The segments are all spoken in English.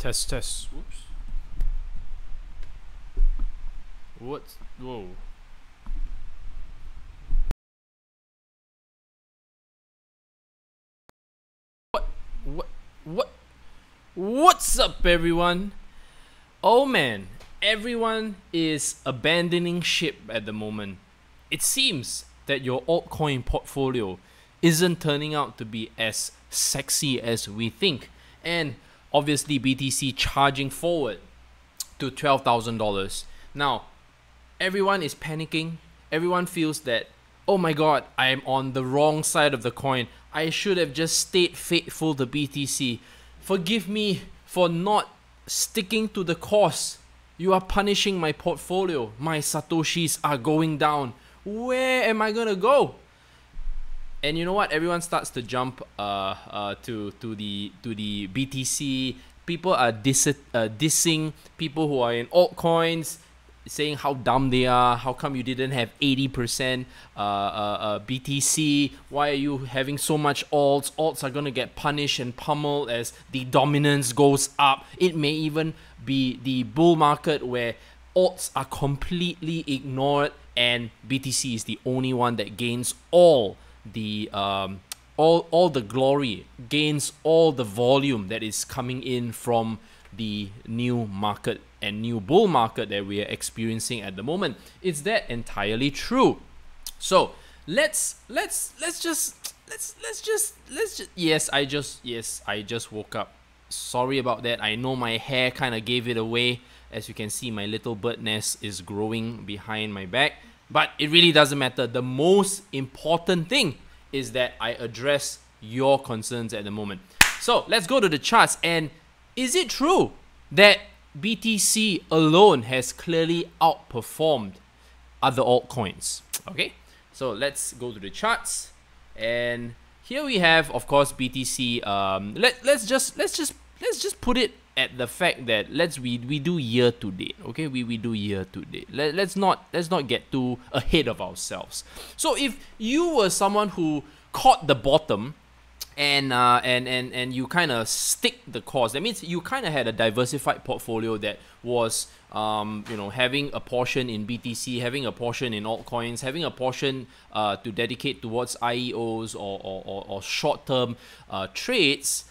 Test, test. Whoops. What? Whoa. What's up, everyone? Oh man, everyone is abandoning ship at the moment. It seems that your altcoin portfolio isn't turning out to be as sexy as we think. And obviously BTC charging forward to $12,000. Now, everyone is panicking. Everyone feels that, oh my god, I am on the wrong side of the coin. I should have just stayed faithful to BTC. Forgive me for not sticking to the course. You are punishing my portfolio. My satoshis are going down. Where am I gonna go? And you know what? Everyone starts to jump to the BTC. People are dissing people who are in altcoins, saying how dumb they are. How come you didn't have 80% BTC? Why are you having so much alts? Alts are gonna get punished and pummeled as the dominance goes up. It may even be the bull market where alts are completely ignored and BTC is the only one that gains all the glory, gains all the volume that is coming in from the new market and new bull market that we are experiencing at the moment. Is that entirely true? So let's just yes, I just woke up. Sorry about that. I know my hair kind of gave it away. As you can see, my little bird nest is growing behind my back, but it really doesn't matter. The most important thing is that I address your concerns at the moment. So let's go to the charts. And is it true that BTC alone has clearly outperformed other altcoins? Okay, so let's go to the charts, and here we have, of course, BTC. Let's just put it at the fact that we do year to date. Okay, we do year to date. Let's not get too ahead of ourselves. So if you were someone who caught the bottom and you kind of stick the course, that means you kind of had a diversified portfolio that was having a portion in BTC, having a portion in altcoins, having a portion to dedicate towards IEOs or short-term trades.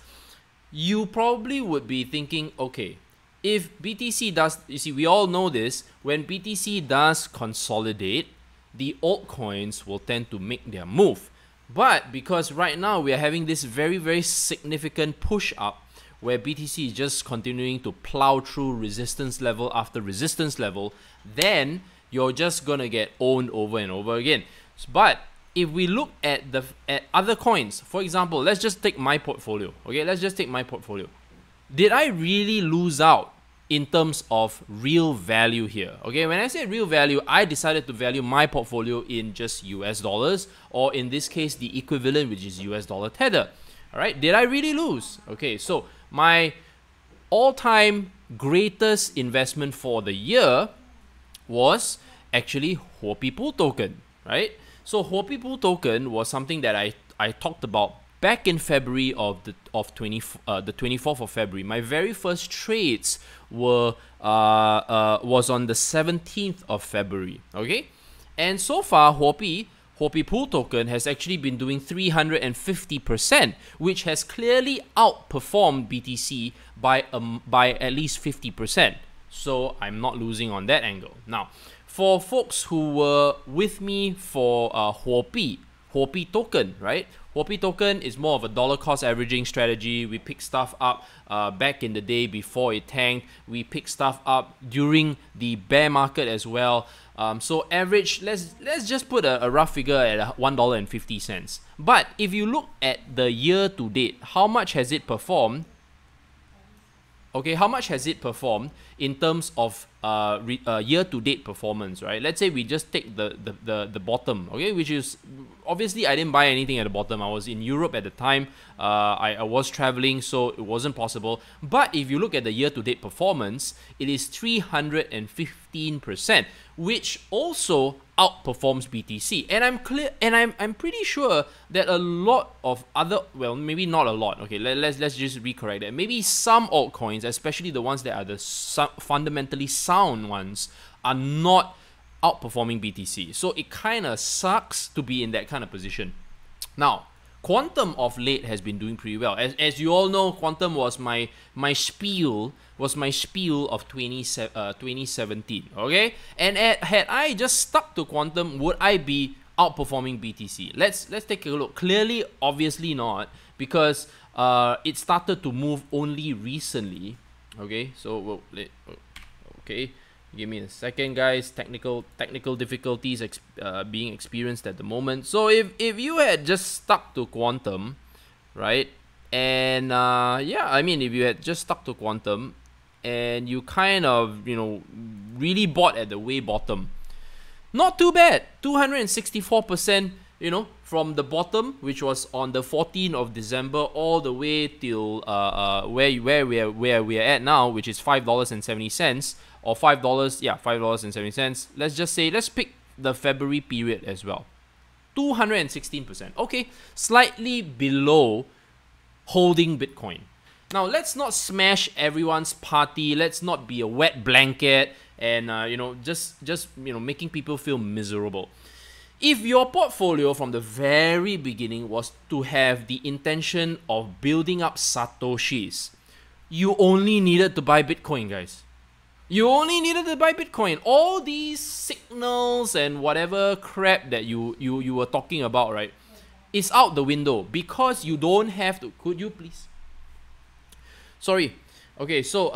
You probably would be thinking, okay, if BTC does, you see, we all know this, when BTC does consolidate, the altcoins will tend to make their move. But because right now we are having this very, very significant push up where BTC is just continuing to plow through resistance level after resistance level, then you're just gonna get owned over and over again. But if we look at other coins, for example, let's just take my portfolio. Okay, let's just take my portfolio. Did I really lose out in terms of real value here? Okay, when I say real value, I decided to value my portfolio in just US dollars, or in this case, the equivalent, which is US dollar tether. All right, did I really lose? Okay, so my all-time greatest investment for the year was actually Huobi Pool token, right? So Huobi Pool token was something that I talked about back in February the 24th of February. My very first trades was on the 17th of February. Okay, and so far Huobi Pool token has actually been doing 350%, which has clearly outperformed BTC by at least 50%. So I'm not losing on that angle. Now, for folks who were with me for Huobi token, right? Huobi token is more of a dollar cost averaging strategy. We pick stuff up back in the day before it tanked. We pick stuff up during the bear market as well. So average, let's just put a rough figure at $1.50. But if you look at the year to date, how much has it performed? Okay, how much has it performed in terms of year-to-date performance, right? Let's say we just take the bottom, okay, which is obviously I didn't buy anything at the bottom. I was in Europe at the time. I was traveling, so it wasn't possible. But if you look at the year-to-date performance, it is 315%, which also outperforms BTC. And I'm pretty sure that a lot of other, well, maybe not a lot. Okay, let's just recorrect that. Maybe some altcoins, especially the ones that are the fundamentally sound ones, are not outperforming BTC. So it kind of sucks to be in that kind of position. Now, Quantum of late has been doing pretty well. As you all know, Quantum was my spiel of 2017. Okay, and had I just stuck to Quantum, would I be outperforming BTC? Let's take a look. Clearly, obviously not, because it started to move only recently. Okay, so okay. Give me a second, guys. Technical difficulties being experienced at the moment. So if you had just stuck to Quantum, right? And yeah, I mean, if you had just stuck to Quantum and you kind of, you know, really bought at the way bottom, not too bad. 264%, you know, from the bottom, which was on the 14th of December, all the way till where we're at now, which is $5.70. Or $5, yeah, $5.70. Let's just say, let's pick the February period as well. 216%. Okay, slightly below holding Bitcoin. Now, let's not smash everyone's party. Let's not be a wet blanket and you know, just you know, making people feel miserable. If your portfolio from the very beginning was to have the intention of building up satoshis, you only needed to buy Bitcoin, guys. You only needed to buy Bitcoin. All these signals and whatever crap that you were talking about, right, is out the window because you don't have to. Could you please? Sorry. Okay, so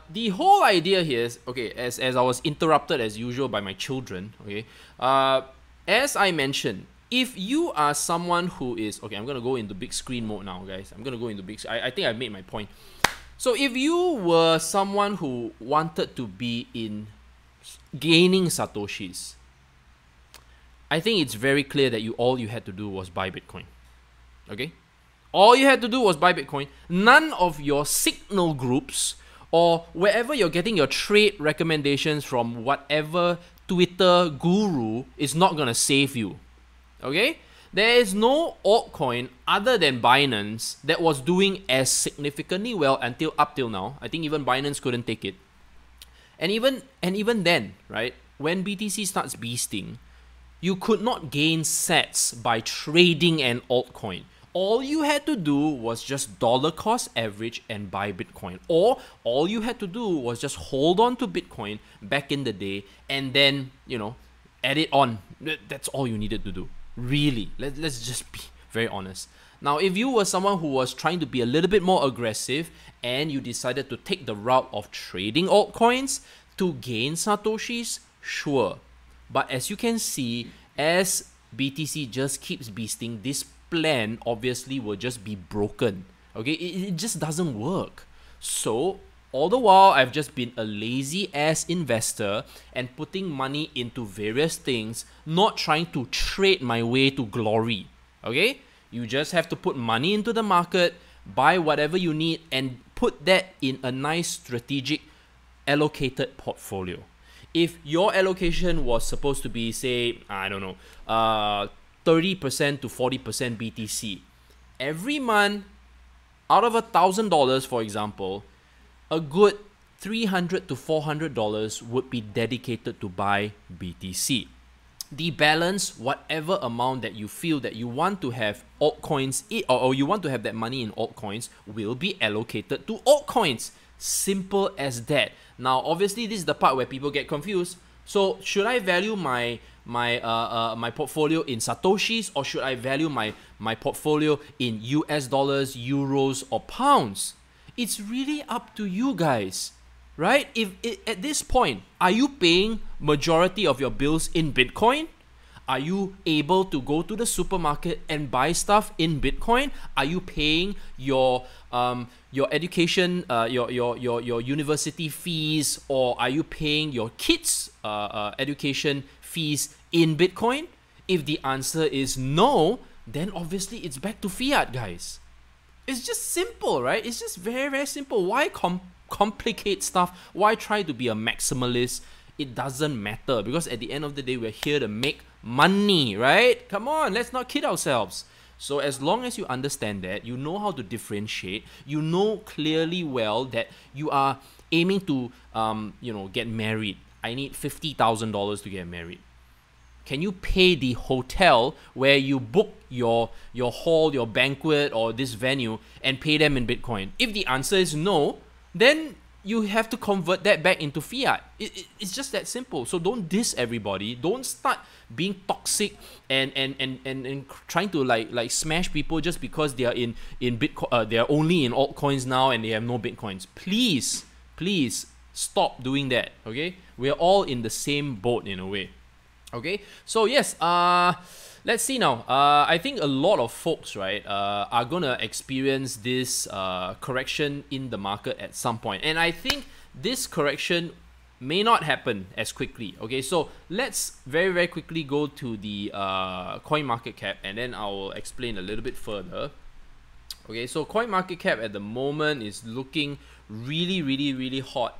the whole idea here is, okay, as I was interrupted as usual by my children, okay, as I mentioned, if you are someone who is, okay, I'm going to go into big screen mode now, guys. I'm going to go into I think I made my point. So if you were someone who wanted to be in gaining satoshis, I think it's very clear that all you had to do was buy Bitcoin. Okay? All you had to do was buy Bitcoin. None of your signal groups or wherever you're getting your trade recommendations from, whatever Twitter guru, is not going to save you. Okay? There is no altcoin other than Binance that was doing as significantly well up till now. I think even Binance couldn't take it. And even then, right, when BTC starts beasting, you could not gain sats by trading an altcoin. All you had to do was just dollar cost average and buy Bitcoin. Or all you had to do was just hold on to Bitcoin back in the day and then, you know, add it on. That's all you needed to do. Really, let's just be very honest. Now, if you were someone who was trying to be a little bit more aggressive and you decided to take the route of trading altcoins to gain satoshis, sure. But as you can see, as BTC just keeps beasting, this plan obviously will just be broken. Okay, it just doesn't work. So all the while, I've just been a lazy-ass investor and putting money into various things, not trying to trade my way to glory, okay? You just have to put money into the market, buy whatever you need, and put that in a nice strategic allocated portfolio. If your allocation was supposed to be, say, I don't know, 30% to 40% BTC, every month, out of $1,000, for example, a good $300 to $400 would be dedicated to buy BTC. The balance, whatever amount that you feel that you want to have altcoins, or you want to have that money in altcoins, will be allocated to altcoins. Simple as that. Now, obviously, this is the part where people get confused. So, should I value my portfolio in satoshis, or should I value my portfolio in US dollars, euros, or pounds? It's really up to you guys, right? At this point, are you paying majority of your bills in Bitcoin? Are you able to go to the supermarket and buy stuff in Bitcoin? Are you paying your education, your university fees, or are you paying your kids' education fees in Bitcoin? If the answer is no, then obviously it's back to fiat, guys. It's just simple, right? It's just very, very simple. Why complicate stuff? Why try to be a maximalist? It doesn't matter, because at the end of the day, we're here to make money, right? Come on, let's not kid ourselves. So as long as you understand that, you know how to differentiate, you know clearly well that you are aiming to, get married. I need $50,000 to get married. Can you pay the hotel where you book your hall, your banquet, or this venue, and pay them in Bitcoin? If the answer is no, then you have to convert that back into fiat. It's just that simple. So don't diss everybody. Don't start being toxic and trying to like smash people just because they are in Bitcoin. They are only in altcoins now and they have no Bitcoins. Please stop doing that. Okay, we're all in the same boat in a way. Okay, so yes, let's see now. I think a lot of folks, right, are gonna experience this correction in the market at some point, and I think this correction may not happen as quickly. Okay, so let's very, very quickly go to the coin market cap, and then I will explain a little bit further. Okay, so coin market cap at the moment is looking really, really, really hot.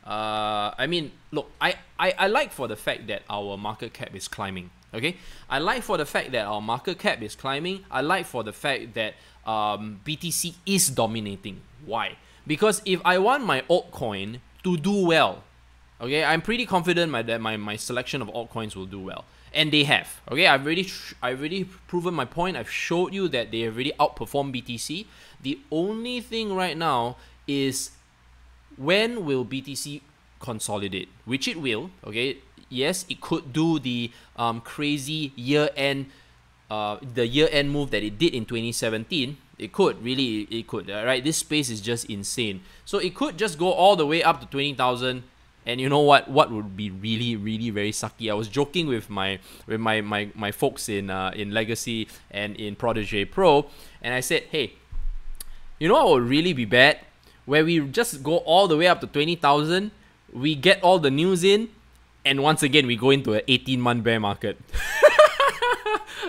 I mean, look, I like for the fact that our market cap is climbing. Okay, I like for the fact that our market cap is climbing. I like for the fact that BTC is dominating. Why? Because if I want my altcoin to do well, okay, I'm pretty confident that my selection of altcoins will do well, and they have. Okay, I've already proven my point. I've showed you that they have already outperformed BTC. The only thing right now is, when will BTC consolidate? Which it will. Okay, yes, it could do the crazy year-end move that it did in 2017. It could, right? This space is just insane. So it could just go all the way up to 20,000. And you know what would be really, really very sucky? I was joking with my folks in Legacy and in Protégé Pro, and I said, hey, you know what would really be bad? Where we just go all the way up to 20,000, we get all the news in, and once again we go into an 18-month bear market.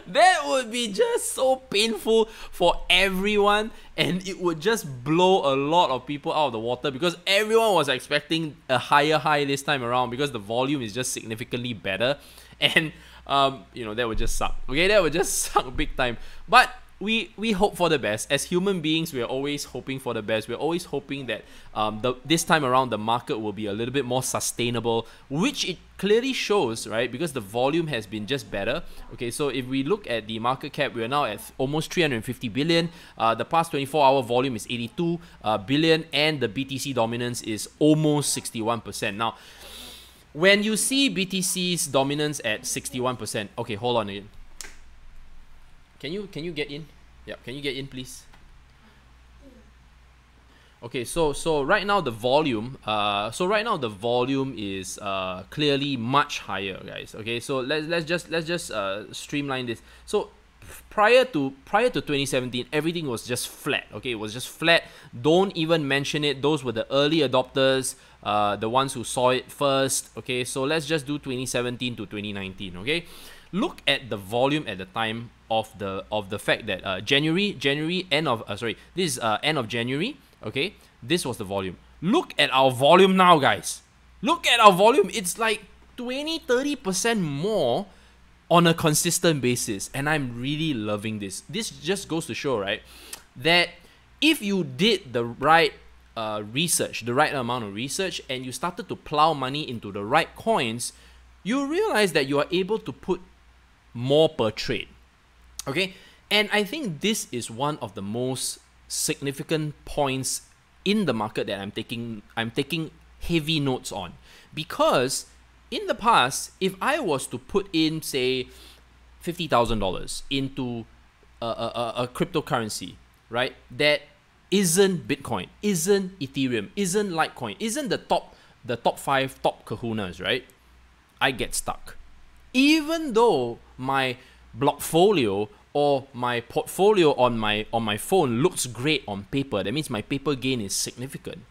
That would be just so painful for everyone, and it would just blow a lot of people out of the water, because everyone was expecting a higher high this time around, because the volume is just significantly better, and that would just suck. Okay, that would just suck big time. But we hope for the best. As human beings, we are always hoping for the best. We're always hoping that this time around the market will be a little bit more sustainable, which it clearly shows, right? Because the volume has been just better. Okay, so if we look at the market cap, we are now at almost 350 billion. The past 24-hour volume is 82 billion, and the BTC dominance is almost 61%. Now, when you see BTC's dominance at 61%, okay, hold on again. Can you get in? Yeah, can you get in, please? Okay, so right now the volume, is clearly much higher, guys. Okay, so let's just streamline this. So prior to 2017, everything was just flat. Okay, it was just flat. Don't even mention it. Those were the early adopters, the ones who saw it first. Okay, so let's just do 2017 to 2019. Okay, look at the volume at the time of the fact that this is end of January. Okay, this was the volume. Look at our volume now, guys. Look at our volume. It's like 20-30% more on a consistent basis, and I'm really loving this. This just goes to show, right, that if you did the right research, the right amount of research, and you started to plow money into the right coins, you realize that you are able to put more per trade. Okay, and I think this is one of the most significant points in the market that I'm taking heavy notes on, because in the past, if I was to put in, say, $50,000 into a cryptocurrency, right, that isn't Bitcoin, isn't Ethereum, isn't Litecoin, isn't the top 5 top kahunas, right, I get stuck. Even though my blockfolio or my portfolio on my phone looks great on paper, that means my paper gain is significant.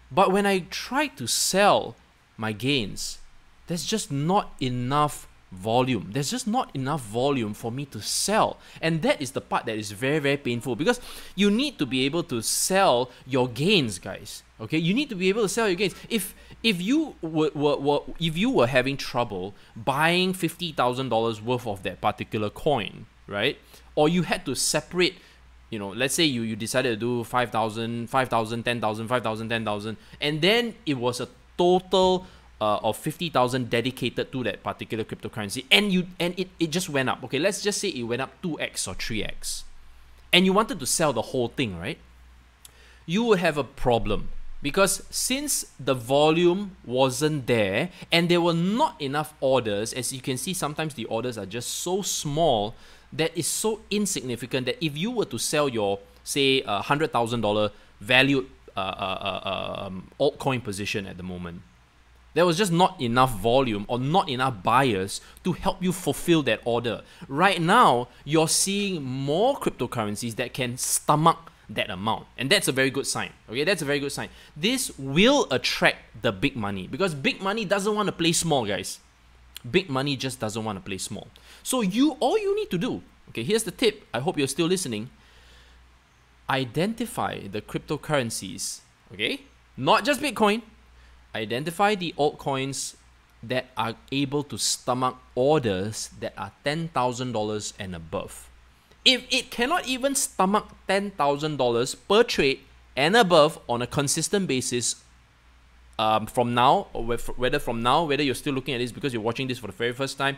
But when I try to sell my gains, there's just not enough volume. There's just not enough volume for me to sell. And that is the part that is very, very painful, because you need to be able to sell your gains, guys. Okay, you need to be able to sell your gains. If you were having trouble buying $50,000 worth of that particular coin, right? Or you had to separate, let's say you decided to do 5,000, 10,000, 5,000, 10,000, and then it was a total of 50,000 dedicated to that particular cryptocurrency, and it just went up. Okay, let's just say it went up 2x or 3x, and you wanted to sell the whole thing, right? You would have a problem, because since the volume wasn't there and there were not enough orders, as you can see, sometimes the orders are just so small that is so insignificant that if you were to sell your, say, $100,000 valued altcoin position at the moment, there was just not enough volume or not enough buyers to help you fulfill that order. Right now, you're seeing more cryptocurrencies that can stomach that amount, and that's a very good sign. Okay, that's a very good sign. This will attract the big money, because big money doesn't want to play small, guys. Big money just doesn't want to play small. So all you need to do, okay, here's the tip. I hope you're still listening. Identify the cryptocurrencies, okay? Not just Bitcoin. Identify the altcoins that are able to stomach orders that are $10,000 and above. If it cannot even stomach $10,000 per trade and above on a consistent basis, from now, or whether you're still looking at this because you're watching this for the very first time,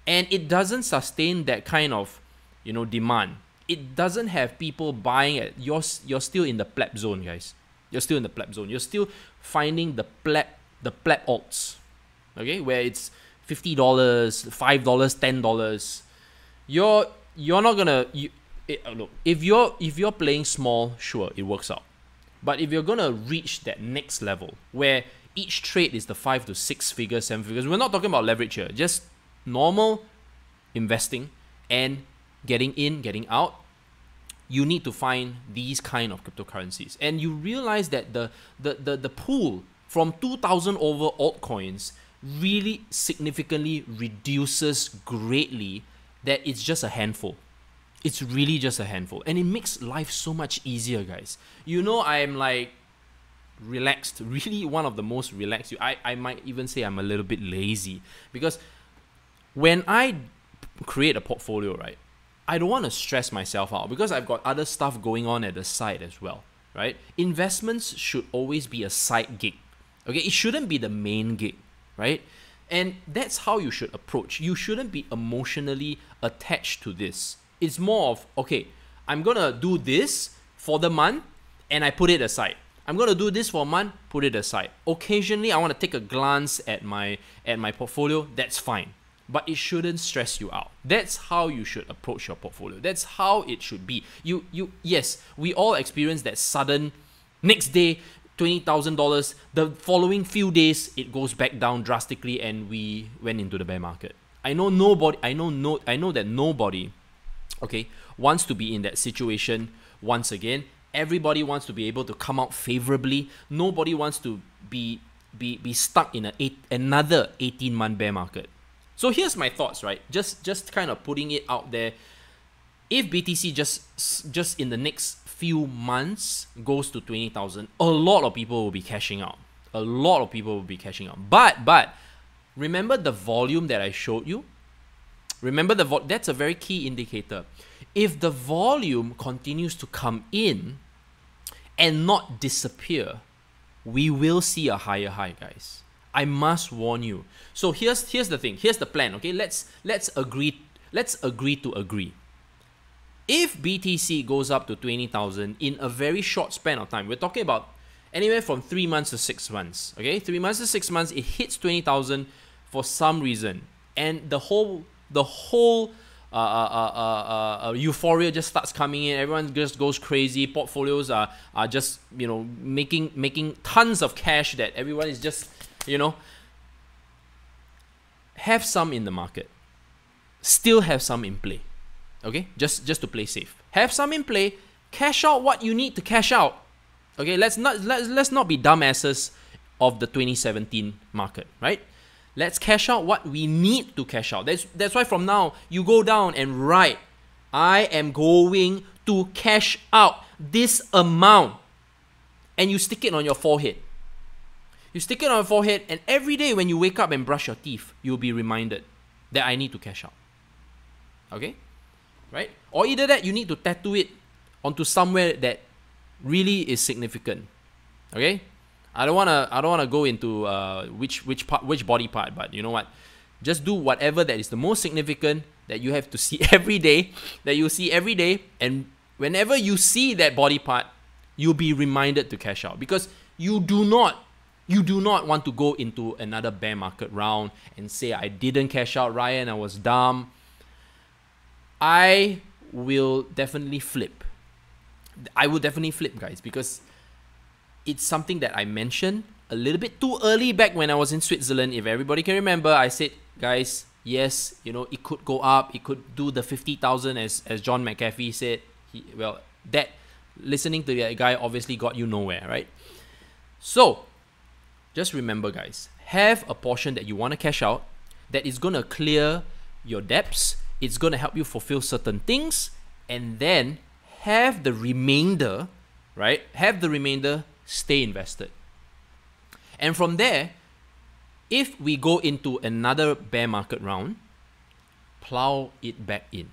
and it doesn't sustain that kind of, demand, it doesn't have people buying it, you're still in the pleb zone, guys. You're still in the pleb zone. You're still finding the pleb alts, okay, where it's $50, $5, $10. You're not gonna look, if you're playing small, sure, it works out. But if you're gonna reach that next level where each trade is the 5 to 6 figures, 7 figures, we're not talking about leverage here, just normal investing and getting in, getting out, you need to find these kind of cryptocurrencies. And you realize that the pool from 2,000 over altcoins really significantly reduces greatly, that it's just a handful. It's really just a handful. And it makes life so much easier, guys. I'm like relaxed, really one of the most relaxed. I might even say I'm a little bit lazy, because when I create a portfolio, right, I don't want to stress myself out, because I've got other stuff going on at the side as well, right? Investments should always be a side gig, okay? It shouldn't be the main gig, right? And that's how you should approach. You shouldn't be emotionally attached to this. It's more of, okay, I'm going to do this for the month and I put it aside. I'm going to do this for a month, put it aside. Occasionally, I want to take a glance at my portfolio. That's fine. But it shouldn't stress you out. That's how you should approach your portfolio. That's how it should be. Yes, we all experience that sudden, next day, $20,000. The following few days, it goes back down drastically, and we went into the bear market. I know that nobody, okay, wants to be in that situation once again. Everybody wants to be able to come out favorably. Nobody wants to be stuck in another 18-month bear market. So here's my thoughts, right? Just kind of putting it out there. If BTC just in the next few months goes to 20,000, a lot of people will be cashing out. A lot of people will be cashing out. But remember the volume that I showed you? Remember that's a very key indicator. If the volume continues to come in and not disappear, we will see a higher high, guys. I must warn you. So here's the thing. Here's the plan. Okay, let's agree. Let's agree to agree. If BTC goes up to 20,000 in a very short span of time, we're talking about anywhere from 3 months to 6 months. Okay, 3 months to 6 months, it hits 20,000 for some reason, and the whole euphoria just starts coming in. Everyone just goes crazy. Portfolios are just making tons of cash that everyone is just have some in the market. Still have some in play. Okay, just to play safe. Have some in play. Cash out what you need to cash out. Okay, let's not be dumbasses of the 2017 market, right? Let's cash out what we need to cash out. That's why from now you go down and write, I am going to cash out this amount, and you stick it on your forehead. You stick it on your forehead, and every day when you wake up and brush your teeth, you'll be reminded that I need to cash out. Okay, right? Or either that you need to tattoo it onto somewhere that really is significant. Okay, I don't wanna go into which body part, but you know what? Just do whatever that is the most significant that you have to see every day, and whenever you see that body part, you'll be reminded to cash out, because you do not want to go into another bear market round and say, I didn't cash out, Ryan, I was dumb. I will definitely flip. Guys, because it's something that I mentioned a little bit too early back when I was in Switzerland. If everybody can remember, I said, guys, yes, it could go up. It could do the 50,000 as John McAfee said. Listening to that guy obviously got you nowhere, right? So, just remember, guys, have a portion that you want to cash out that is going to clear your debts. It's going to help you fulfill certain things, and then have the remainder, right? Have the remainder stay invested. And from there, if we go into another bear market round, plow it back in.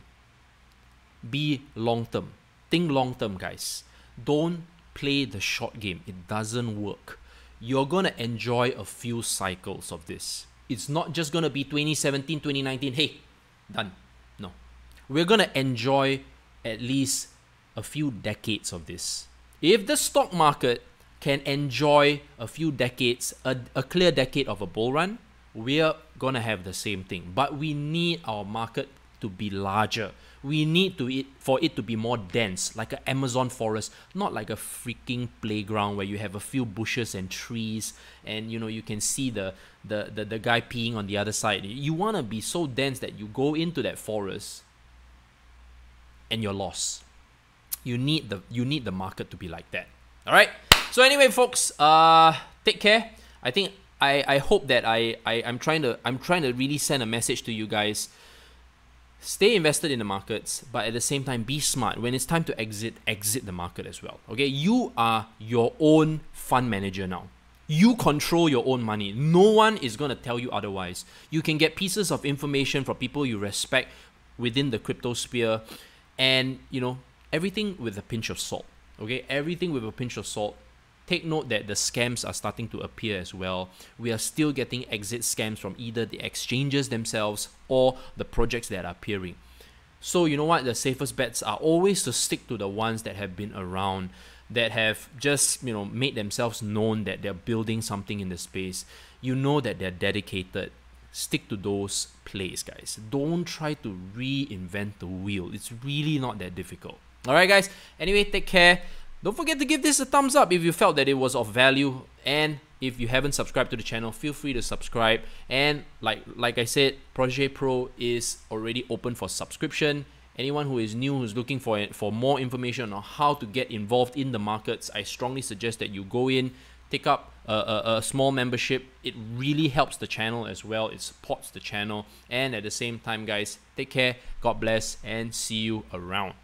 Be long-term. Think long-term, guys. Don't play the short game. It doesn't work. You're going to enjoy a few cycles of this. It's not just going to be 2017, 2019, hey, done. No. We're going to enjoy at least a few decades of this. If the stock market can enjoy a few decades, a clear decade of a bull run, we're going to have the same thing. But we need our market to be larger. We need for it to be more dense, like an Amazon forest, not like a freaking playground where you have a few bushes and trees, and you can see the guy peeing on the other side. You want to be so dense that you go into that forest and you're lost. You need the market to be like that. All right. So anyway, folks, take care. I think I hope that I'm trying to really send a message to you guys. Stay invested in the markets, but at the same time, be smart. When it's time to exit the market as well. Okay, you are your own fund manager now. You control your own money. No one is going to tell you otherwise. You can get pieces of information from people you respect within the crypto sphere, and everything with a pinch of salt. Okay, everything with a pinch of salt. Take note that the scams are starting to appear as well. We are still getting exit scams from either the exchanges themselves or the projects that are appearing. So you know what? The safest bets are always to stick to the ones that have been around, that have just made themselves known that they're building something in the space. You know that they're dedicated. Stick to those plays, guys. Don't try to reinvent the wheel. It's really not that difficult. All right, guys. Anyway, take care. Don't forget to give this a thumbs up if you felt that it was of value, and if you haven't subscribed to the channel, feel free to subscribe. And like I said, Protégé Pro is already open for subscription. Anyone who is new, who's looking for more information on how to get involved in the markets, I strongly suggest that you go in, take up a small membership. It really helps the channel as well. It supports the channel. And at the same time, guys, take care, God bless, and see you around.